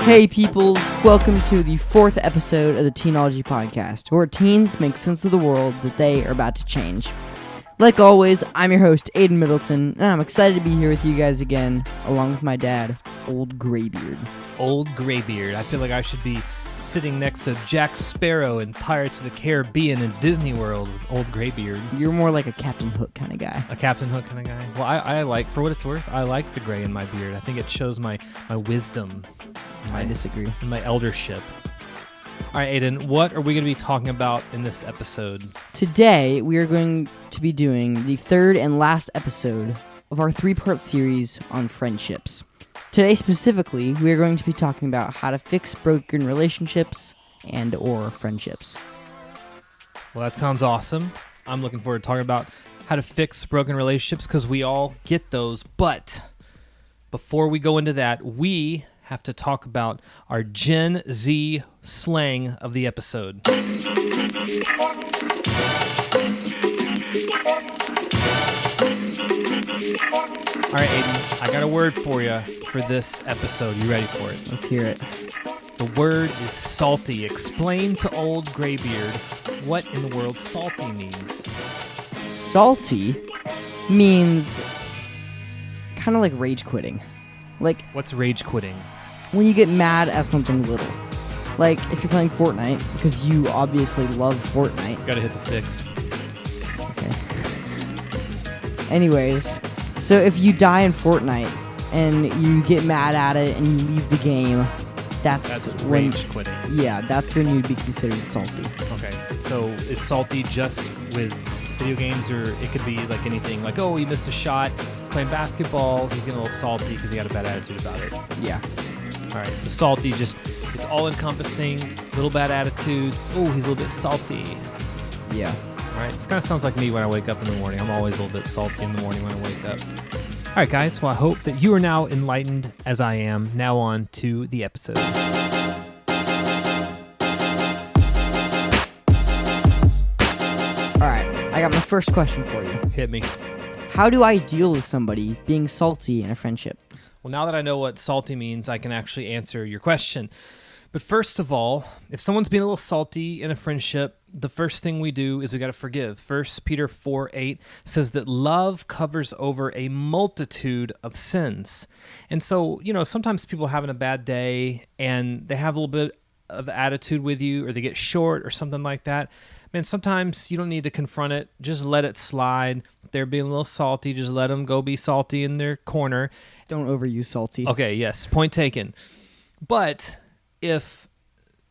Hey peoples, welcome to the 4th episode of the Teenology Podcast, where teens make sense of the world that they are about to change. Like always, I'm your host, Aiden Middleton, and I'm excited to be here with you guys again, along with my dad, Old Graybeard. Old Graybeard. I feel like I should be sitting next to Jack Sparrow in Pirates of the Caribbean in Disney World with Old Graybeard. You're more like a Captain Hook kind of guy. A Captain Hook kind of guy? Well, I like, for what it's worth, I like the gray in my beard. I think it shows my wisdom. I disagree. And my eldership. All right, Aiden, what are we going to be talking about in this episode? Today, we are going to be doing the 3rd and last episode of our 3-part series on friendships. Today specifically, we are going to be talking about how to fix broken relationships and or friendships. Well, that sounds awesome. I'm looking forward to talking about how to fix broken relationships because we all get those. But before we go into that, we have to talk about our Gen Z slang of the episode. All right, Aiden, I got a word for you for this episode. You ready for it? Let's hear it. The word is salty. Explain to Old Graybeard what in the world salty means. Salty means kind of like rage quitting. Like, what's rage quitting? When you get mad at something little. Like, if you're playing Fortnite, because you obviously love Fortnite. Gotta hit the sticks. Okay. Anyways, so if you die in Fortnite and you get mad at it and you leave the game, that's when, rage quitting. Yeah, that's when you'd be considered salty. Okay, so is salty just with video games, or it could be like anything? Like, oh, he missed a shot playing basketball, he's getting a little salty because he had a bad attitude about it. Yeah. All right, so salty, just it's all-encompassing, little bad attitudes. Oh, he's a little bit salty. Yeah. All right, this kind of sounds like me when I wake up in the morning. I'm always a little bit salty in the morning when I wake up. All right, guys, well, I hope that you are now enlightened as I am. Now on to the episode. All right, I got my first question for you. Hit me. How do I deal with somebody being salty in a friendship? Well, now that I know what salty means, I can actually answer your question. But first of all, if someone's being a little salty in a friendship, the first thing we do is we got to forgive. 1 Peter 4:8 says that love covers over a multitude of sins. And so, sometimes people are having a bad day and they have a little bit of attitude with you, or they get short or something like that. Man, sometimes you don't need to confront it. Just let it slide. If they're being a little salty, just let them go be salty in their corner. Don't overuse salty. Okay, yes, point taken. But if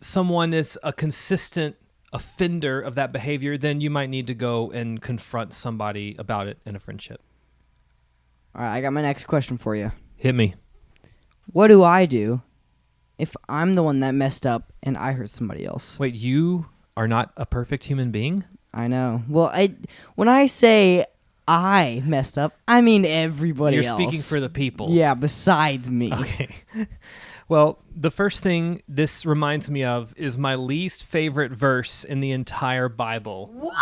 someone is a consistent offender of that behavior, then you might need to go and confront somebody about it in a friendship. All right, I got my next question for you. Hit me. What do I do if I'm the one that messed up and I hurt somebody else? Wait, you are not a perfect human being? I know. Well, when I say I messed up, I mean everybody else. You're speaking for the people. Yeah, besides me. Okay. Well, the first thing this reminds me of is my least favorite verse in the entire Bible. What?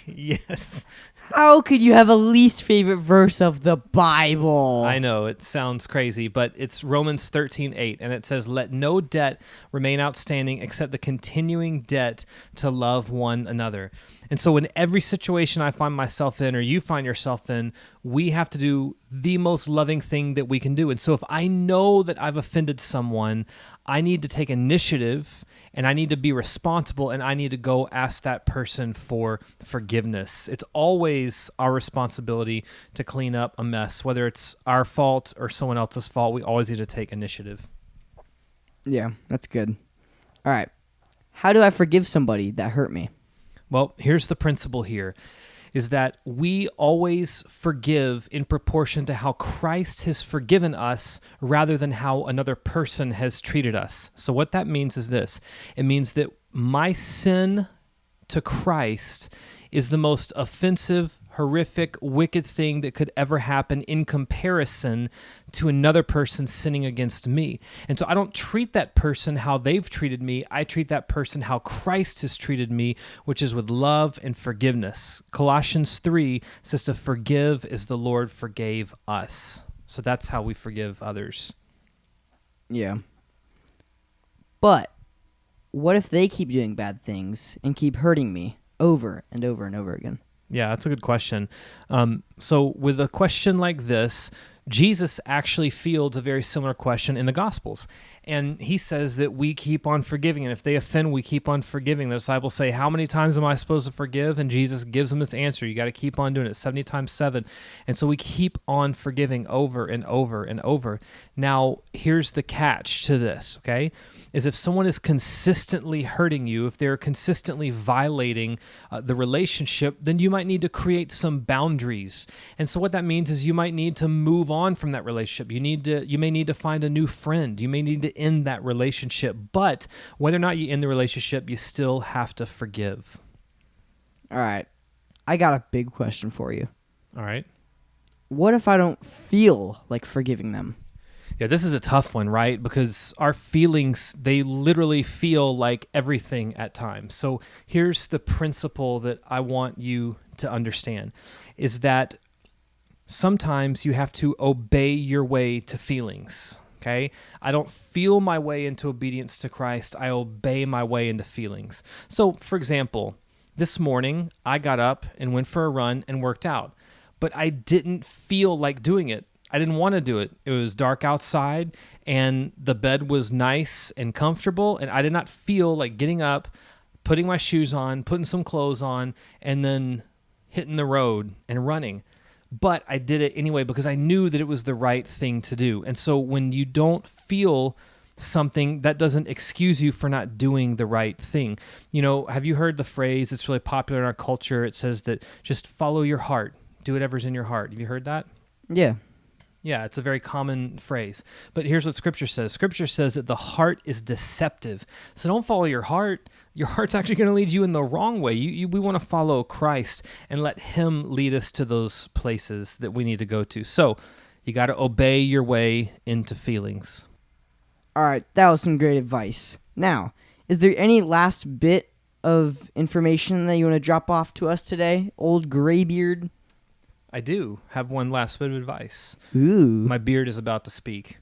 Yes. How could you have a least favorite verse of the Bible? I know, it sounds crazy, but it's Romans 13:8, and it says, "Let no debt remain outstanding except the continuing debt to love one another." And so in every situation I find myself in, or you find yourself in, we have to do the most loving thing that we can do. And so if I know that I've offended someone, I need to take initiative, and I need to be responsible, and I need to go ask that person for forgiveness. It's always our responsibility to clean up a mess, whether it's our fault or someone else's fault. We always need to take initiative. Yeah, that's good. All right. How do I forgive somebody that hurt me? Well, here's the principle here, is that we always forgive in proportion to how Christ has forgiven us rather than how another person has treated us. So what that means is this. It means that my sin to Christ is the most offensive, horrific, wicked thing that could ever happen in comparison to another person sinning against me. And so I don't treat that person how they've treated me. I treat that person how Christ has treated me, which is with love and forgiveness. Colossians 3 says to forgive as the Lord forgave us. So that's how we forgive others. Yeah. But what if they keep doing bad things and keep hurting me over and over and over again? Yeah, that's a good question. So with a question like this, Jesus actually fields a very similar question in the Gospels. And he says that we keep on forgiving. And if they offend, we keep on forgiving. The disciples say, how many times am I supposed to forgive? And Jesus gives them this answer. You got to keep on doing it 70 times 7. And so we keep on forgiving over and over and over. Now, here's the catch to this, okay? Is if someone is consistently hurting you, if they're consistently violating the relationship, then you might need to create some boundaries. And so what that means is you might need to move on from that relationship. You may need to find a new friend. You may need to end that relationship. But whether or not you end the relationship, you still have to forgive. All right. I got a big question for you. All right. What if I don't feel like forgiving them? Yeah, this is a tough one, right? Because our feelings, they literally feel like everything at times. So here's the principle that I want you to understand, is that sometimes you have to obey your way to feelings, okay? I don't feel my way into obedience to Christ. I obey my way into feelings. So, for example, this morning, I got up and went for a run and worked out, but I didn't feel like doing it. I didn't want to do it. It was dark outside, and the bed was nice and comfortable, and I did not feel like getting up, putting my shoes on, putting some clothes on, and then hitting the road and running. But I did it anyway because I knew that it was the right thing to do. And so when you don't feel something, that doesn't excuse you for not doing the right thing. You know, have you heard the phrase, it's really popular in our culture, it says that just follow your heart, do whatever's in your heart. Have you heard that? Yeah. Yeah, it's a very common phrase. But here's what Scripture says. Scripture says that the heart is deceptive. So don't follow your heart. Your heart's actually going to lead you in the wrong way. We want to follow Christ and let him lead us to those places that we need to go to. So you got to obey your way into feelings. All right, that was some great advice. Now, is there any last bit of information that you want to drop off to us today, old graybeard? I do have one last bit of advice. Ooh. My beard is about to speak.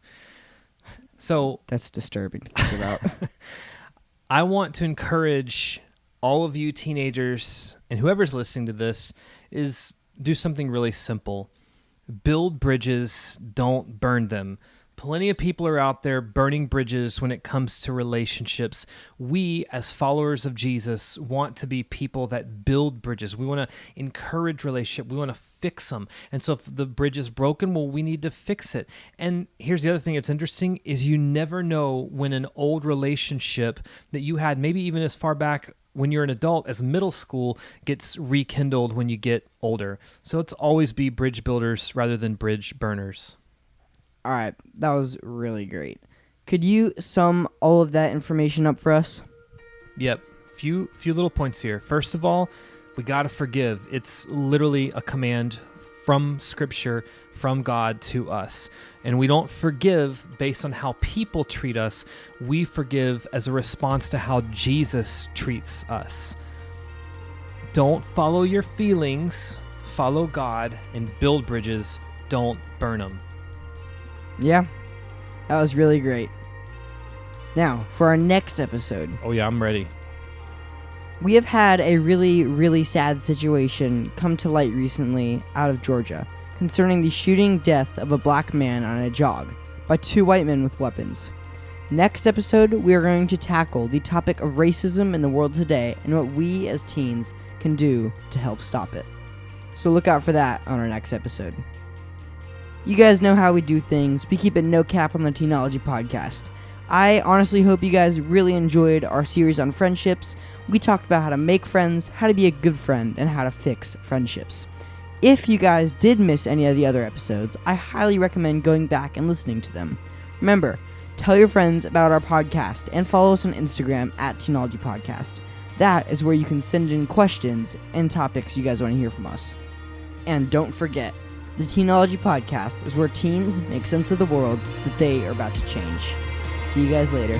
So That's disturbing to think about. I want to encourage all of you teenagers and whoever's listening to this is do something really simple. Build bridges, don't burn them. Plenty of people are out there burning bridges when it comes to relationships. We, as followers of Jesus, want to be people that build bridges. We want to encourage relationship. We want to fix them. And so if the bridge is broken, well, we need to fix it. And here's the other thing that's interesting is you never know when an old relationship that you had, maybe even as far back when you're an adult as middle school, gets rekindled when you get older. So let's always be bridge builders rather than bridge burners. All right, that was really great. Could you sum all of that information up for us? Yep. Few little points here. First of all, we got to forgive. It's literally a command from Scripture, from God to us. And we don't forgive based on how people treat us. We forgive as a response to how Jesus treats us. Don't follow your feelings. Follow God and build bridges. Don't burn them. Yeah, that was really great. Now, for our next episode. Oh yeah, I'm ready. We have had a really, really sad situation come to light recently out of Georgia concerning the shooting death of a black man on a jog by two white men with weapons. Next episode, we are going to tackle the topic of racism in the world today and what we as teens can do to help stop it. So look out for that on our next episode. You guys know how we do things. We keep it no cap on the Teenology podcast. I honestly hope you guys really enjoyed our series on friendships. We talked about how to make friends, how to be a good friend, and how to fix friendships. If you guys did miss any of the other episodes, I highly recommend going back and listening to them. Remember, tell your friends about our podcast and follow us on Instagram at Teenology Podcast. That is where you can send in questions and topics you guys want to hear from us. And don't forget, the Teenology Podcast is where teens make sense of the world that they are about to change. See you guys later.